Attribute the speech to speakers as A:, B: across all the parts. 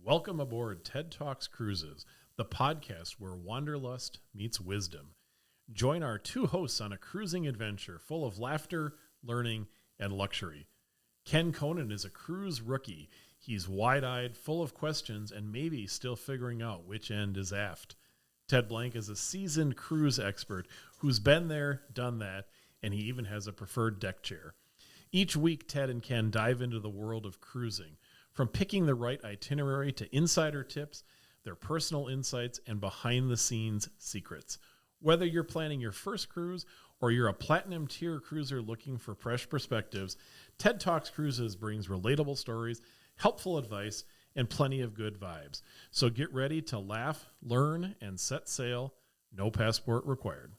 A: Welcome aboard TED Talks Cruises, the podcast where wanderlust meets wisdom. Join our two hosts on a cruising adventure full of laughter, learning, and luxury. Ken Conan is a cruise rookie. He's wide-eyed, full of questions, and maybe still figuring out which end is aft. Ted Blank is a seasoned cruise expert who's been there, done that, and he even has a preferred deck chair. Each week, Ted and Ken dive into the world of cruising, from picking the right itinerary to insider tips, their personal insights, and behind-the-scenes secrets. Whether you're planning your first cruise or you're a platinum tier cruiser looking for fresh perspectives, TED Talks Cruises brings relatable stories, helpful advice, and plenty of good vibes. So get ready to laugh, learn, and set sail. No passport required.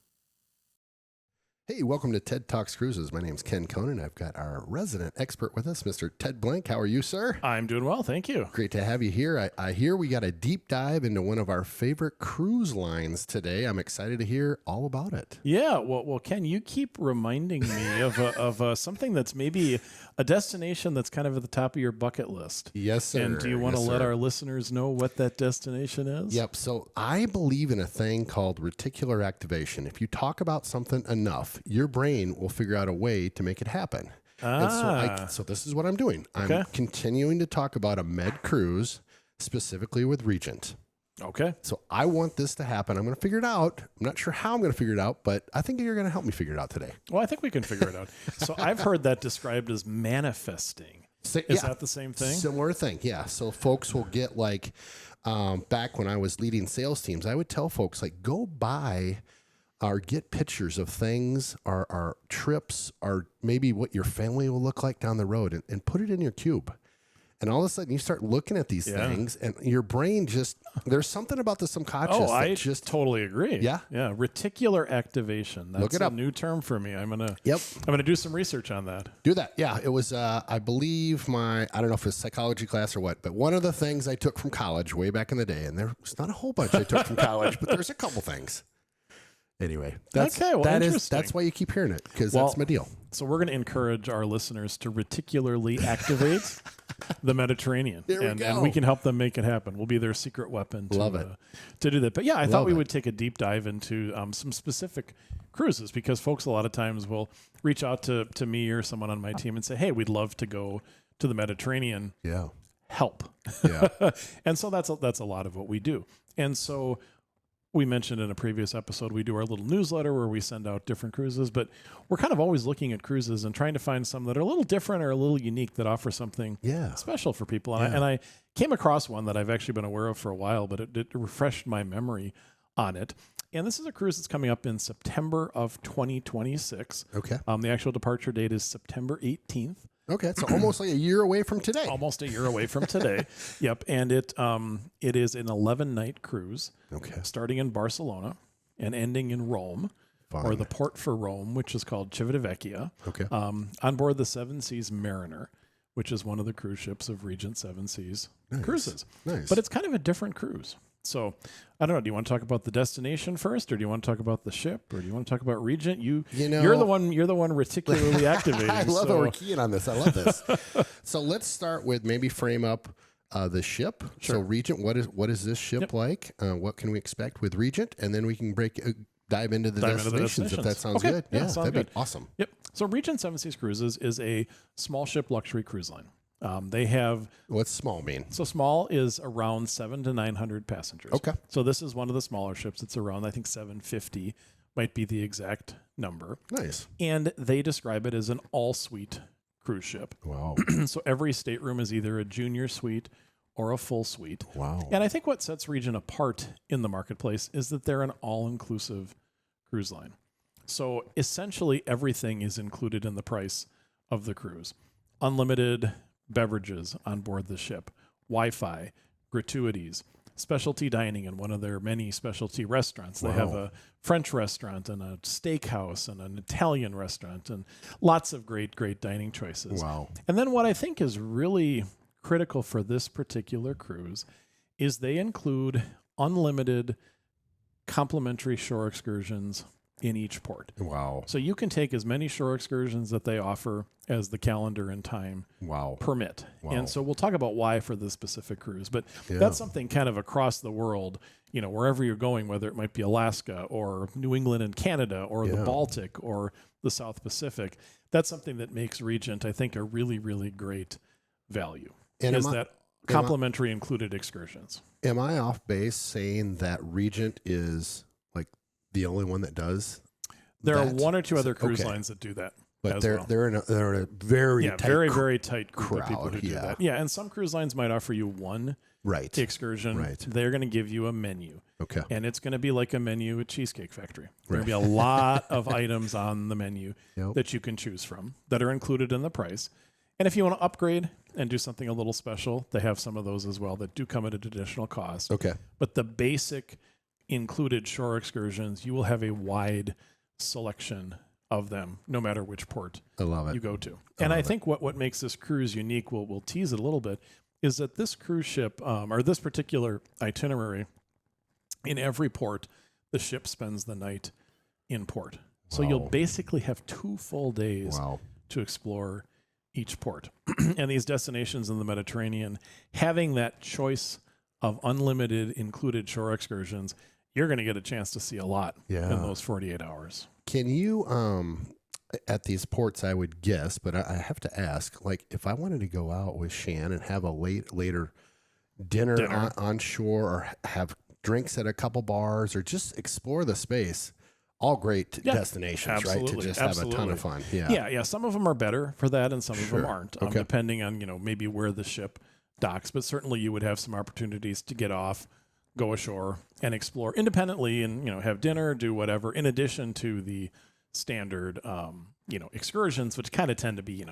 B: Hey, welcome to TED Talks Cruises. My name's Ken Conan. I've got our resident expert with us, Mr. Ted Blank. How are you, sir?
A: I'm doing well, thank you.
B: Great to have you here. I hear we got a deep dive into one of our favorite cruise lines today. I'm excited to hear all about it.
A: Yeah, well, Ken, you keep reminding me of something that's maybe a destination that's kind of at the top of your bucket list.
B: Yes, sir.
A: And do you want to let our listeners know what that destination is?
B: Yep. So I believe in a thing called reticular activation. If you talk about something enough, your brain will figure out a way to make it happen. And so this is what I'm doing.
A: Okay.
B: I'm continuing to talk about a med cruise, specifically with Regent.
A: Okay.
B: So I want this to happen. I'm going to figure it out. I'm not sure how I'm going to figure it out, but I think you're going to help me figure it out today.
A: Well, I think we can figure it out. So I've heard that described as manifesting. Is that the same thing?
B: Similar thing, yeah. So folks will get like, back when I was leading sales teams, I would tell folks like, go buy or get pictures of things, our trips, or maybe what your family will look like down the road, and put it in your cube. And all of a sudden, you start looking at these things, and your brain just, there's something about the subconscious.
A: Oh, I just totally agree.
B: Yeah.
A: Yeah. Reticular activation. That's
B: Look it up.
A: A new term for me. I'm going
B: Yep.
A: to do some research on that.
B: Do that. Yeah. It was, I believe I don't know if it's psychology class or what, but one of the things I took from college way back in the day, and there was not a whole bunch I took from college, but there's a couple things. Anyway, that's why you keep hearing it, because that's my deal.
A: So we're going to encourage our listeners to reticularly activate the Mediterranean, and we can help them make it happen. We'll be their secret weapon to do that. But yeah, I thought we would take a deep dive into some specific cruises, because folks a lot of times will reach out to me or someone on my team and say, hey, we'd love to go to the Mediterranean.
B: Yeah.
A: Help.
B: Yeah.
A: And so that's a lot of what we do. And so we mentioned in a previous episode, we do our little newsletter where we send out different cruises, but we're kind of always looking at cruises and trying to find some that are a little different or a little unique that offer something special for people. And I came across one that I've actually been aware of for a while, but it refreshed my memory on it. And this is a cruise that's coming up in September of 2026.
B: Okay.
A: The actual departure date is September 18th.
B: Okay, so almost like a year away from today.
A: Almost a year away from today. Yep, and it is an 11-night cruise.
B: Okay.
A: Starting in Barcelona and ending in Rome, or the port for Rome, which is called Civitavecchia.
B: Okay.
A: On board the Seven Seas Mariner, which is one of the cruise ships of Regent Seven Seas cruises.
B: Nice.
A: But it's kind of a different cruise. So, I don't know. Do you want to talk about the destination first, or do you want to talk about the ship, or do you want to talk about Regent? You're the one reticularly activating.
B: I love how we're keying on this. I love this. So let's start with maybe frame up the ship.
A: Sure.
B: So Regent, what is this ship like? What can we expect with Regent? And then we can dive into the destinations if that sounds good. Yeah, that'd be awesome.
A: Yep. So Regent Seven Seas Cruises is a small ship luxury cruise line. They have...
B: What's small mean?
A: So small is around 700 to 900 passengers.
B: Okay.
A: So this is one of the smaller ships. It's around, I think, 750 might be the exact number.
B: Nice.
A: And they describe it as an all-suite cruise ship.
B: Wow.
A: So every stateroom is either a junior suite or a full suite.
B: Wow.
A: And I think what sets Regent apart in the marketplace is that they're an all-inclusive cruise line. So essentially everything is included in the price of the cruise. Unlimited beverages on board the ship, Wi-Fi, gratuities, specialty dining in one of their many specialty restaurants. They have a French restaurant and a steakhouse and an Italian restaurant and lots of great dining choices.
B: Wow.
A: And then what I think is really critical for this particular cruise is they include unlimited complimentary shore excursions in each port.
B: Wow.
A: So you can take as many shore excursions that they offer as the calendar and time permit.
B: Wow.
A: And so we'll talk about why for this specific cruise, but
B: Yeah.
A: that's something kind of across the world, wherever you're going, whether it might be Alaska or New England and Canada or the Baltic or the South Pacific. That's something that makes Regent, I think, a really, really great value.
B: And
A: Complimentary included excursions.
B: Am I off base saying that Regent is like the only one that does?
A: There are one or two other cruise lines that do that.
B: But they're in a very tight
A: very tight group of people who do that. Yeah, and some cruise lines might offer you one excursion.
B: Right.
A: They're going to give you a menu.
B: Okay.
A: And it's going to be like a menu at Cheesecake Factory. There's going to be a lot of items on the menu that you can choose from that are included in the price. And if you want to upgrade and do something a little special, they have some of those as well that do come at an additional cost.
B: Okay.
A: But the basic included shore excursions, you will have a wide selection of them, no matter which port you go to. And I think what makes this cruise unique, we'll tease it a little bit, is that this cruise ship, or this particular itinerary, in every port, the ship spends the night in port. So you'll basically have 2 full days to explore each port. And these destinations in the Mediterranean, having that choice of unlimited included shore excursions, you're going to get a chance to see a lot in those 48 hours.
B: Can you, at these ports, I would guess, but I have to ask, like, if I wanted to go out with Shan and have a later dinner. On shore, or have drinks at a couple bars, or just explore the space, all great destinations, right? To just have a ton of fun.
A: Yeah. Some of them are better for that, and some of them aren't, depending on, maybe where the ship docks. But certainly you would have some opportunities to get off, go ashore, and explore independently and, have dinner, do whatever, in addition to the standard, excursions, which kind of tend to be,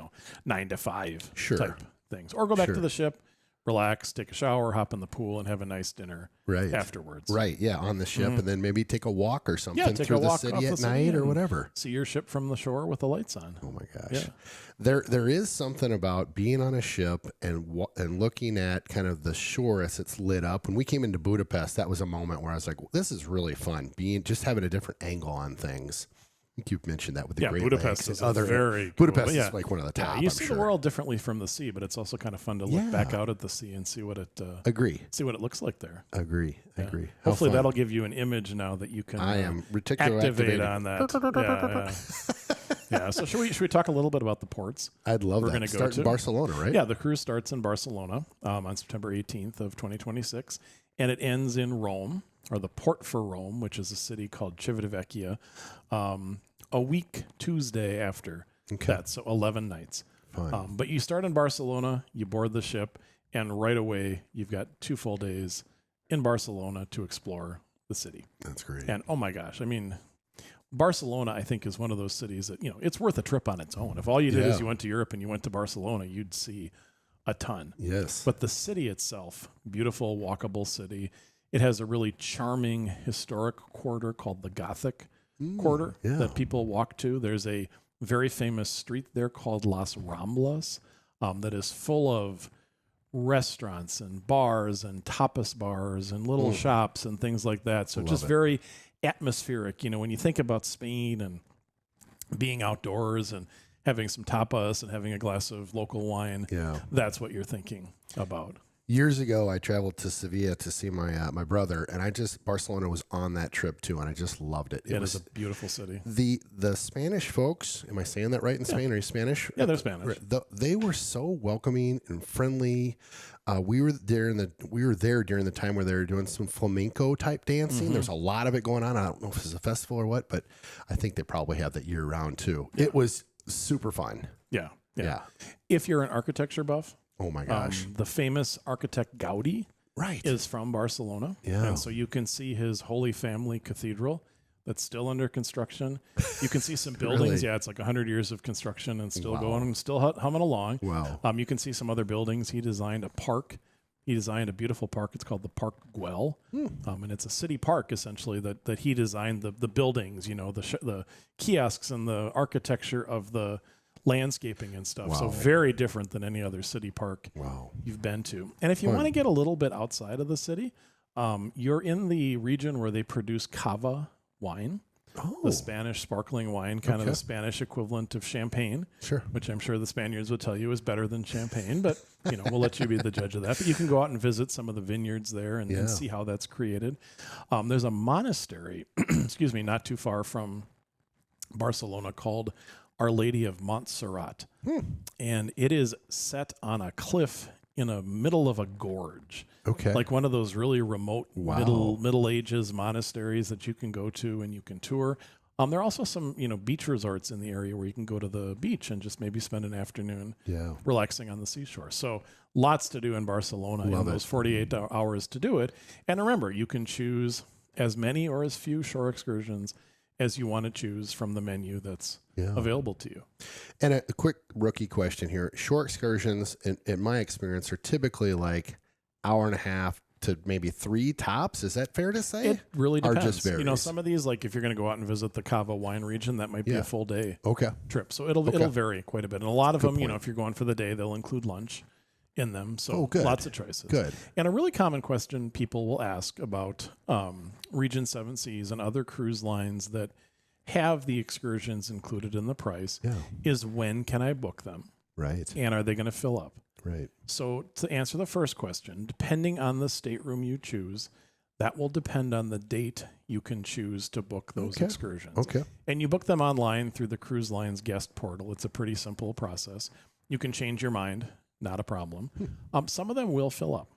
A: 9 to 5 type things. Or go back to the ship, relax, take a shower, hop in the pool, and have a nice dinner afterwards.
B: Right, yeah, on the ship, and then maybe take a walk or something through the city at night or whatever.
A: See your ship from the shore with the lights on.
B: Oh my gosh. Yeah. There is something about being on a ship and looking at kind of the shore as it's lit up. When we came into Budapest, that was a moment where I was like, this is really fun, just having a different angle on things. I think you've mentioned that with the Great
A: Budapest
B: Lakes.
A: Is
B: Budapest is like one of the top.
A: You see the world differently from the sea, but it's also kind of fun to look back out at the sea and see what it see what it looks like there.
B: Agree.
A: Hopefully that'll give you an image now that you can activate on that. Yeah. So should we talk a little bit about the ports?
B: I'd love that. We're going to go to Barcelona, right?
A: Yeah, the cruise starts in Barcelona on September 18th of 2026, and it ends in Rome, or the port for Rome, which is a city called Civitavecchia, a week Tuesday after that, so 11 nights. But you start in Barcelona, you board the ship, and right away you've got 2 full days in Barcelona to explore the city.
B: That's great.
A: And oh my gosh, I mean, Barcelona, I think, is one of those cities that, it's worth a trip on its own. If all you did is you went to Europe and you went to Barcelona, you'd see a ton.
B: Yes.
A: But the city itself, beautiful, walkable city. It has a really charming historic quarter called the Gothic Quarter that people walk to. There's a very famous street there called Las Ramblas that is full of restaurants and bars and tapas bars and little shops and things like that. So just very atmospheric. When you think about Spain and being outdoors and having some tapas and having a glass of local wine, that's what you're thinking about.
B: Years ago, I traveled to Sevilla to see my brother, and Barcelona was on that trip too, and I just loved it.
A: It was a beautiful city.
B: The Spanish folks, am I saying that right in Spain? Are you Spanish?
A: Yeah, they're Spanish.
B: They were so welcoming and friendly. We were there during the time where they were doing some flamenco type dancing. There's a lot of it going on. I don't know if it's a festival or what, but I think they probably have that year round too. Yeah. It was super fun.
A: Yeah. If you're an architecture buff,
B: oh my gosh,
A: the famous architect Gaudi is from Barcelona.
B: Yeah.
A: And so you can see his Holy Family Cathedral that's still under construction. You can see some buildings.
B: Really?
A: Yeah, it's like 100 years of construction and still going and still humming along.
B: Wow.
A: You can see some other buildings. He designed a park. He designed a beautiful park. It's called the Park Güell. And it's a city park, essentially, that he designed the buildings, the kiosks and the architecture of the landscaping and stuff.
B: Wow.
A: So very different than any other city park you've been to. And if you want to get a little bit outside of the city, you're in the region where they produce cava wine. the Spanish sparkling wine, kind of the Spanish equivalent of champagne, which I'm sure the Spaniards would tell you is better than champagne, but we'll let you be the judge of that. But you can go out and visit some of the vineyards there and see how that's created. There's a monastery, excuse me, not too far from Barcelona called Our Lady of Montserrat. And it is set on a cliff in the middle of a gorge. Like one of those really remote Middle Ages monasteries that you can go to and you can tour. There are also some, beach resorts in the area where you can go to the beach and just maybe spend an afternoon relaxing on the seashore. So lots to do in Barcelona in those 48 hours to do it. And remember, you can choose as many or as few shore excursions as you want to choose from the menu that's available to you.
B: And a quick rookie question here. Shore excursions, in my experience, are typically like hour and a half to maybe 3 tops. Is that fair to say?
A: It really depends.
B: Or just varies?
A: Some of these, like if you're going to go out and visit the Cava wine region, that might be a full day trip. So it'll vary quite a bit. And a lot of them, if you're going for the day, they'll include lunch in them. So lots of choices.
B: Good.
A: And a really common question people will ask about Regent Seven Seas and other cruise lines that have the excursions included in the price is when can I book them?
B: Right.
A: And are they going to fill up?
B: Right.
A: So to answer the first question, depending on the stateroom you choose, that will depend on the date you can choose to book those excursions. And you book them online through the cruise line's guest portal. It's a pretty simple process. You can change your mind, not a problem. Some of them will fill up.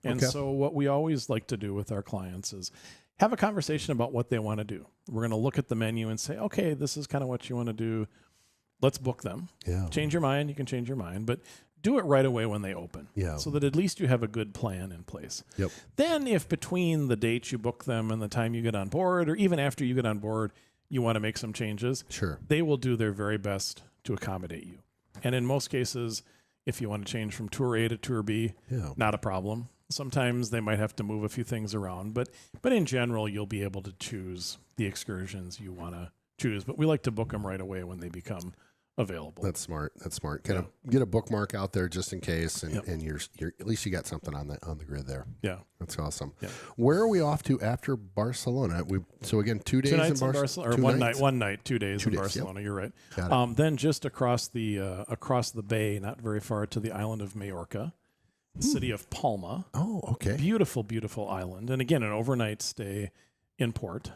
A: And so what we always like to do with our clients is have a conversation about what they want to do. We're going to look at the menu and say, okay, this is kind of what you want to do. Let's book them. Change your mind. You can change your mind, but do it right away when they open so that at least you have a good plan in place. Then if between the date you book them and the time you get on board, or even after you get on board, you want to make some changes, they will do their very best to accommodate you. And in most cases, if you want to change from tour A to tour B, not a problem. Sometimes they might have to move a few things around, but in general, you'll be able to choose the excursions you want to choose. But we like to book them right away when they become available.
B: That's smart. Kind of get a bookmark out there just in case, and you're at least you got something on the grid there. That's awesome. Where are we off to after Barcelona? So again, 2 days in Barcelona,
A: or one night, 2 days in Barcelona. You're right. Then just across the bay, not very far, to the island of Majorca, city of Palma. Beautiful, beautiful island, and again, an overnight stay in port.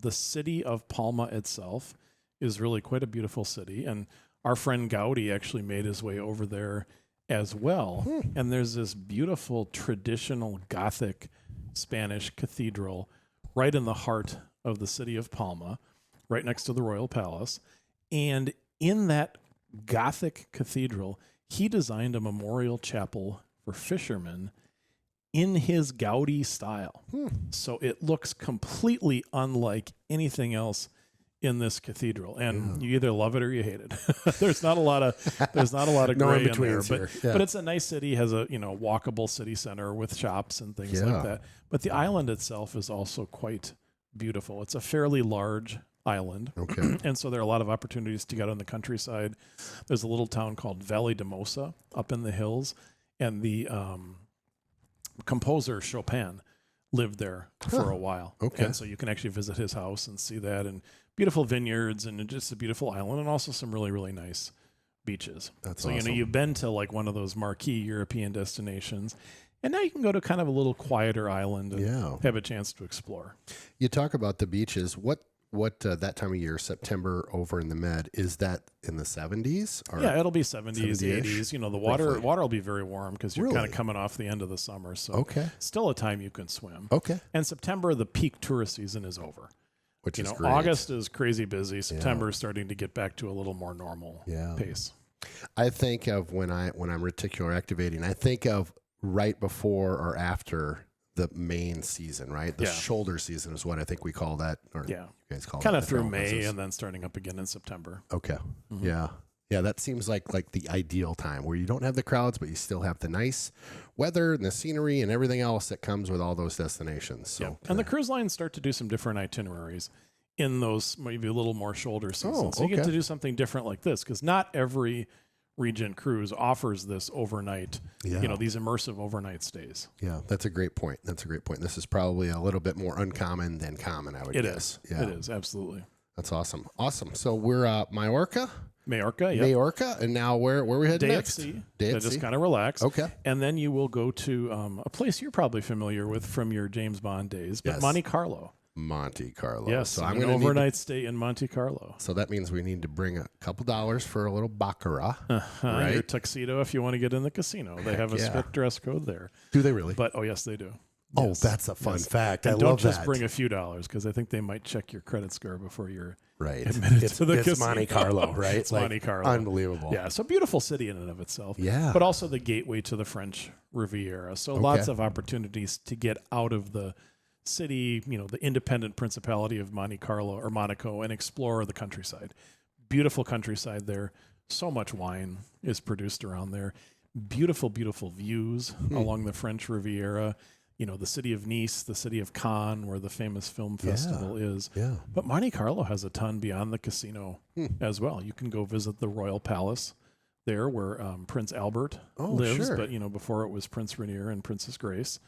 A: The city of Palma itself is really quite a beautiful city. And our friend Gaudi actually made his way over there as well. And there's this beautiful traditional Gothic Spanish cathedral right in the heart of the city of Palma, right next to the Royal Palace. And in that Gothic cathedral, he designed a memorial chapel for fishermen in his Gaudi style. So it looks completely unlike anything else in this cathedral, and you either love it or you hate it. There's not a lot of gray in there, but it's a nice city, has a walkable city center with shops and things like that. But the island itself is also quite beautiful. It's a fairly large island, and so there are a lot of opportunities to get on the countryside. There's a little town called Valle de Mosa up in the hills, and the composer Chopin lived there for a while. And so you can actually visit his house and see that, and beautiful vineyards and just a beautiful island, and also some really, really nice beaches.
B: That's
A: so,
B: awesome.
A: You've been to like one of those marquee European destinations, and now you can go to kind of a little quieter island and have a chance to explore.
B: You talk about the beaches. What that time of year, September over in the Med, is that in the 70s? Or
A: it'll be 70s, 80s. The water will be very warm because you're kind of coming off the end of the summer. So still a time you can swim. And September, the peak tourist season is over.
B: Which is great.
A: August is crazy busy. September is starting to get back to a little more normal pace.
B: I think of when I'm reticular activating, I think of right before or after the main season, right? The shoulder season is what I think we call that. Or you guys call
A: kind
B: it
A: of through May and then starting up again in September.
B: Yeah, that seems like the ideal time where you don't have the crowds, but you still have the nice weather and the scenery and everything else that comes with all those destinations. So,
A: and the cruise lines start to do some different itineraries in those maybe a little more shoulder seasons. So you get to do something different like this, because not every Regent cruise offers this overnight,
B: Yeah.
A: these immersive overnight stays.
B: Yeah, that's a great point. This is probably a little bit more uncommon than common, I would guess. Yeah.
A: It is, absolutely.
B: That's awesome. Awesome. So we're Majorca, and now where we heading
A: Day
B: next?
A: at sea.
B: Day
A: So
B: at
A: just
B: sea.
A: kind of relax.
B: Okay.
A: And then you will go to a place you're probably familiar with from your James Bond days, but
B: Yes.
A: Monte Carlo.
B: Monte Carlo.
A: Yes,
B: So
A: I'm
B: I'm
A: an
B: going to
A: overnight stay in Monte Carlo.
B: So that means we need to bring a couple dollars for a little baccarat, right?
A: Your tuxedo if you want to get in the casino. They have a
B: yeah.
A: strict dress code there.
B: Do they really?
A: But, yes, they do.
B: Oh,
A: Yes.
B: that's a fun fact.
A: And
B: I
A: don't
B: love
A: just
B: that.
A: bring a few dollars because I think they might check your credit score before you're
B: right.
A: admitted to the
B: It's
A: casino.
B: Monte Carlo, right?
A: It's Monte Carlo.
B: Unbelievable.
A: Yeah, so beautiful city in and of itself.
B: Yeah.
A: But also the gateway to the French Riviera. So lots of opportunities to get out of the city, the independent principality of Monte Carlo or Monaco, and explore the countryside. Beautiful countryside there. So much wine is produced around there. Beautiful, beautiful views along the French Riviera. The city of Nice, the city of Cannes, where the famous film festival is.
B: Yeah.
A: But Monte Carlo has a ton beyond the casino as well. You can go visit the Royal Palace there where Prince Albert lives,
B: sure.
A: but before it was Prince Rainier and Princess Grace.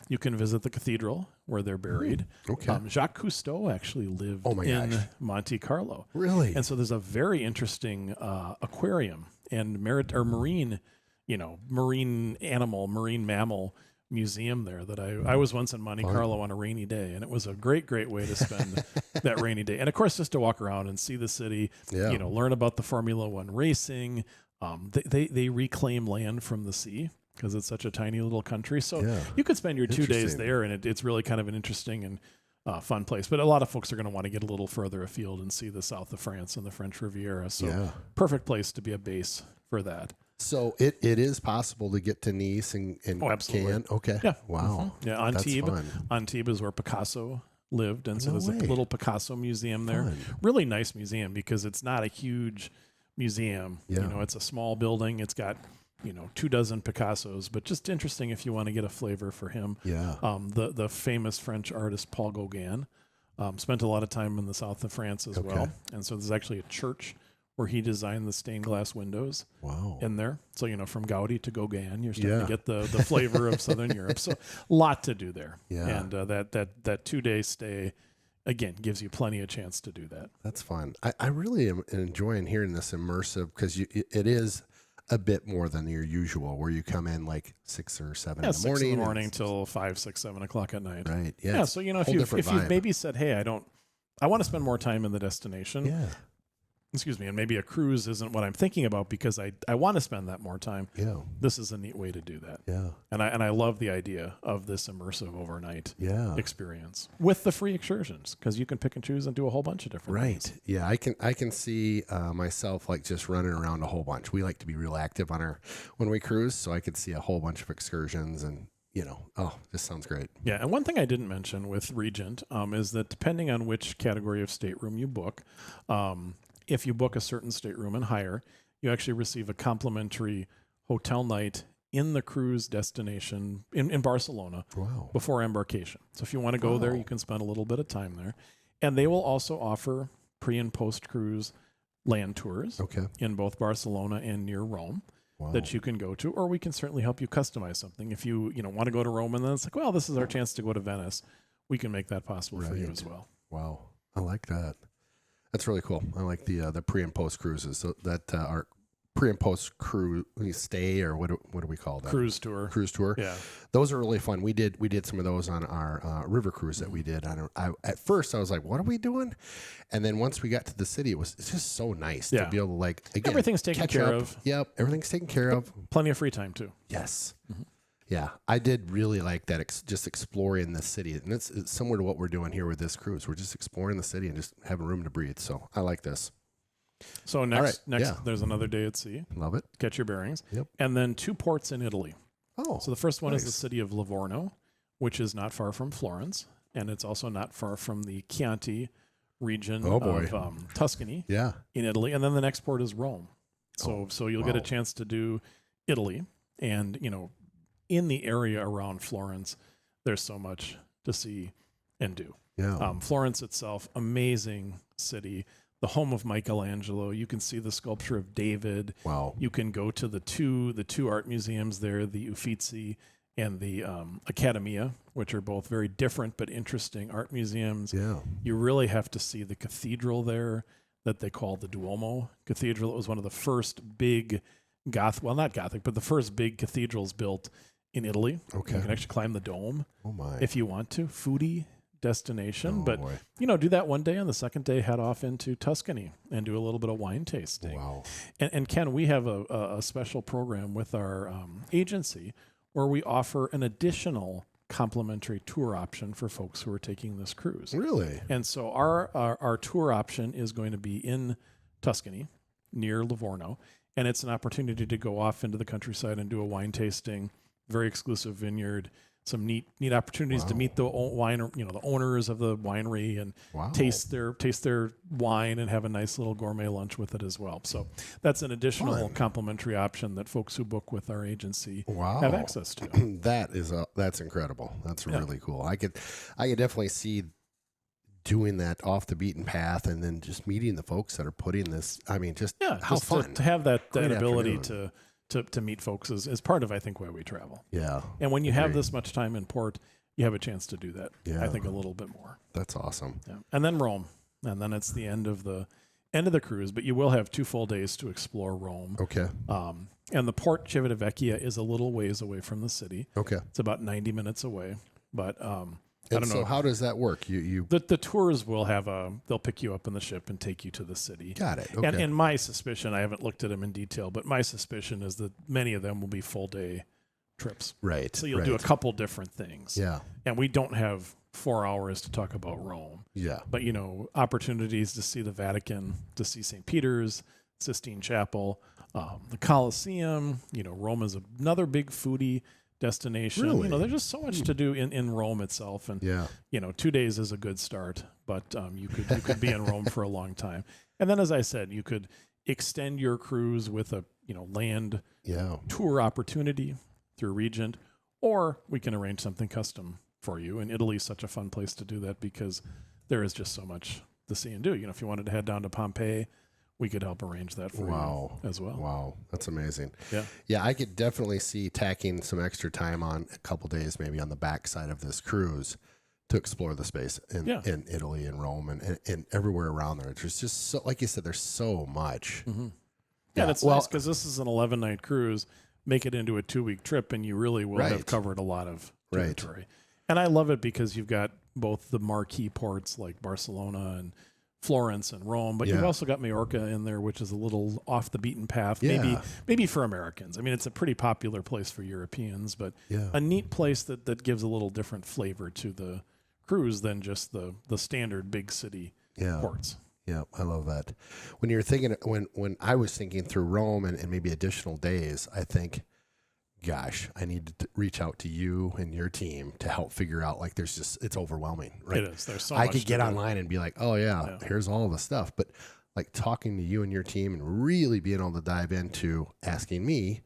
A: You can visit the cathedral where they're buried.
B: Okay.
A: Jacques Cousteau actually lived
B: gosh.
A: Monte Carlo.
B: Really?
A: And so there's a very interesting aquarium and marine mammal museum there that I was once in Monte Carlo on a rainy day, and it was a great way to spend that rainy day. And of course, just to walk around and see the city, learn about the Formula One racing. They reclaim land from the sea because it's such a tiny little country. So you could spend your 2 days there, and it's really kind of an interesting and fun place. But a lot of folks are going to want to get a little further afield and see the south of France and the French Riviera. So perfect place to be a base for that.
B: So it is possible to get to Nice and
A: absolutely.
B: Cannes. Okay.
A: Yeah.
B: Wow.
A: Mm-hmm. Yeah. Antibes is where Picasso lived. And so there's a little Picasso museum there.
B: Fun.
A: Really nice museum because it's not a huge museum.
B: Yeah.
A: It's a small building. It's got, 24 Picassos, but just interesting if you want to get a flavor for him.
B: Yeah.
A: The famous French artist Paul Gauguin spent a lot of time in the south of France as well. And so there's actually a church where he designed the stained glass windows in there. So, from Gaudi to Gauguin, you're starting to get the flavor of Southern Europe. So a lot to do there.
B: Yeah.
A: And that 2-day stay, again, gives you plenty of chance to do that.
B: That's fun. I really am enjoying hearing this immersive because it is a bit more than your usual where you come in like 6 or 7 in the morning.
A: 6 in the morning till 5, 6, 7 o'clock at night.
B: Right.
A: Yeah. So, if you've maybe said, hey, I want to spend more time in the destination.
B: Yeah.
A: Excuse me, and maybe a cruise isn't what I'm thinking about because I want to spend that more time.
B: Yeah.
A: This is a neat way to do that.
B: Yeah.
A: And I love the idea of this immersive overnight experience with the free excursions because you can pick and choose and do a whole bunch of different things.
B: Yeah, I can see myself like just running around a whole bunch. We like to be real active when we cruise, so I could see a whole bunch of excursions and this sounds great.
A: Yeah, and one thing I didn't mention with Regent is that depending on which category of stateroom you book, if you book a certain stateroom and higher, you actually receive a complimentary hotel night in the cruise destination in Barcelona before embarkation. So if you want to go there, you can spend a little bit of time there. And they will also offer pre- and post-cruise land tours in both Barcelona and near Rome that you can go to, or we can certainly help you customize something. If you want to go to Rome and then it's like, well, this is our chance to go to Venice, we can make that possible for you as well.
B: Wow. I like that. That's really cool. I like the pre and post cruises. So that our pre and post cruise stay, or what do we call that?
A: Cruise tour.
B: Yeah, those are really fun. We did some of those on our river cruise that we did. At first I was like, what are we doing? And then once we got to the city, it's just so nice to be able to again,
A: everything's taken care of.
B: Yep, everything's taken care of.
A: Plenty of free time too.
B: Yes. Mm-hmm. Yeah, I did really like that, just exploring the city. And it's similar to what we're doing here with this cruise. We're just exploring the city and just having room to breathe. So I like this.
A: So next there's another day at sea.
B: Love it.
A: Catch your bearings.
B: Yep.
A: And then 2 ports in Italy.
B: Oh,
A: so the first one is the city of Livorno, which is not far from Florence. And it's also not far from the Chianti region of Tuscany in Italy. And then the next port is Rome. So you'll get a chance to do Italy. And, in the area around Florence, there's so much to see and do.
B: Yeah.
A: Florence itself, amazing city. the home of Michelangelo. You can see the sculpture of David.
B: Wow.
A: You can go to the two art museums there, the Uffizi and the Accademia, which are both very different but interesting art museums.
B: Yeah.
A: You really have to see the cathedral there that they call the Duomo Cathedral. It was one of the first big not Gothic, but the first big cathedrals built in Italy.
B: Okay.
A: You can actually climb the dome
B: my.
A: if you want to. Foodie destination. But,
B: boy.
A: do that one day, and the second day head off into Tuscany and do a little bit of wine tasting.
B: Wow.
A: And Ken, we have a special program with our agency where we offer an additional complimentary tour option for folks who are taking this cruise.
B: Really?
A: And so our tour option is going to be in Tuscany near Livorno, and it's an opportunity to go off into the countryside and do a wine tasting, very exclusive vineyard, some neat opportunities to meet the the owners of the winery and taste their wine and have a nice little gourmet lunch with it as well. So that's an additional complimentary option that folks who book with our agency have access to.
B: That's incredible. That's really cool. I could definitely see doing that off the beaten path and then just meeting the folks that are putting this. I mean, how fun
A: to have that ability to meet folks is part of, I think, why we travel.
B: Yeah.
A: And when you have this much time in port, you have a chance to do that.
B: Yeah.
A: I think a little bit more.
B: That's awesome.
A: Yeah. And then Rome. And then it's the end of the cruise, but you will have 2 full days to explore Rome.
B: Okay.
A: And the port Civitavecchia is a little ways away from the city.
B: Okay.
A: It's about 90 minutes away. But I don't know.
B: So how does that work?
A: The tours will they'll pick you up in the ship and take you to the city.
B: Got it. Okay.
A: And my suspicion, I haven't looked at them in detail, but my suspicion is that many of them will be full day trips.
B: Right.
A: So you'll do a couple different things.
B: Yeah.
A: And we don't have 4 hours to talk about Rome.
B: Yeah.
A: But, opportunities to see the Vatican, to see St. Peter's, Sistine Chapel, the Colosseum. Rome is another big foodie destination.
B: Really?
A: There's just so much to do in Rome itself. And, 2 days is a good start, but you could be in Rome for a long time. And then, as I said, you could extend your cruise with a, land tour opportunity through Regent, or we can arrange something custom for you. And Italy is such a fun place to do that because there is just so much to see and do. If you wanted to head down to Pompeii, we could help arrange that for you as well.
B: Wow. That's amazing.
A: Yeah.
B: Yeah. I could definitely see tacking some extra time on a couple days, maybe on the backside of this cruise to explore the space in Italy and Rome and everywhere around there. There's just so, like you said, there's so much.
A: Mm-hmm. Yeah. That's nice because this is an 11-night cruise. Make it into a 2-week trip and you really will have covered a lot of territory. Right. And I love it because you've got both the marquee ports like Barcelona and Florence and Rome, but you've also got Majorca in there, which is a little off the beaten path, maybe for Americans. I mean, it's a pretty popular place for Europeans, but a neat place that gives a little different flavor to the cruise than just the standard big city ports.
B: Yeah, I love that. When you're thinking, when I was thinking through Rome and maybe additional days, I think, gosh, I need to reach out to you and your team to help figure out, like, it's overwhelming, right?
A: It is. There's so much.
B: I could get online and be like, oh yeah, here's all the stuff. But like talking to you and your team and really being able to dive into asking me,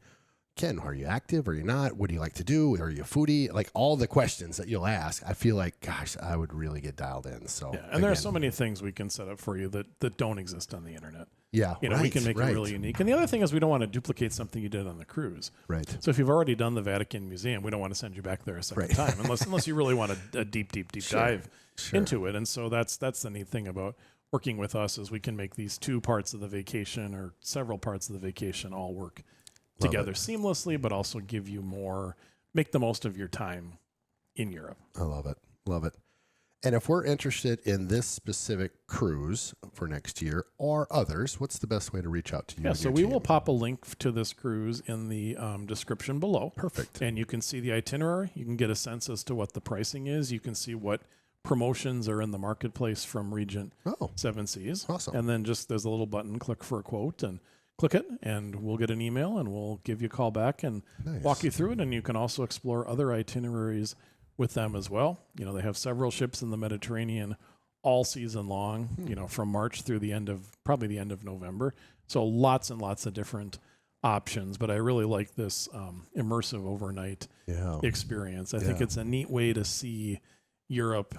B: Ken, are you active? Are you not? What do you like to do? Are you a foodie? Like all the questions that you'll ask, I feel like, gosh, I would really get dialed in. So,
A: and there are so many things we can set up for you that don't exist on the internet.
B: Yeah,
A: we can make it really unique. And the other thing is we don't want to duplicate something you did on the cruise.
B: Right.
A: So if you've already done the Vatican Museum, we don't want to send you back there a second time, unless you really want a deep dive into it. And so that's the neat thing about working with us is we can make these 2 parts of the vacation or several parts of the vacation all work together seamlessly, but also give you make the most of your time in Europe.
B: I love it. Love it. And if we're interested in this specific cruise for next year or others, what's the best way to reach out to you?
A: Yeah, so we will pop a link to this cruise in the description below.
B: Perfect.
A: And you can see the itinerary. You can get a sense as to what the pricing is. You can see what promotions are in the marketplace from Regent Seven Seas.
B: Awesome.
A: And then there's a little button, click for a quote, and click it, and we'll get an email, and we'll give you a call back and walk you through it. And you can also explore other itineraries with them as well. They have several ships in the Mediterranean all season long, from March through probably the end of November. So lots and lots of different options, but I really like this immersive overnight experience. I think it's a neat way to see Europe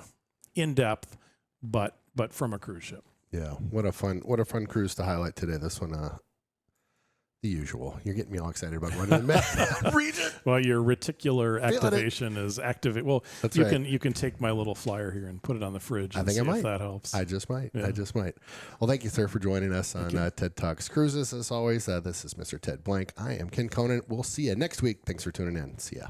A: in depth, but from a cruise ship.
B: Yeah. What a fun cruise to highlight today. This one, the usual. You're getting me all excited about running the map. Regent.
A: Well, your reticular activation is activate. Well,
B: That's
A: you
B: right.
A: can take my little flyer here and put it on the fridge.
B: I
A: And
B: think
A: see
B: I might.
A: if that helps.
B: I just might.
A: Yeah.
B: I just might. Well, thank you, sir, for joining us on TED Talks Cruises. As always, this is Mr. Ted Blank. I am Ken Conan. We'll see you next week. Thanks for tuning in. See ya.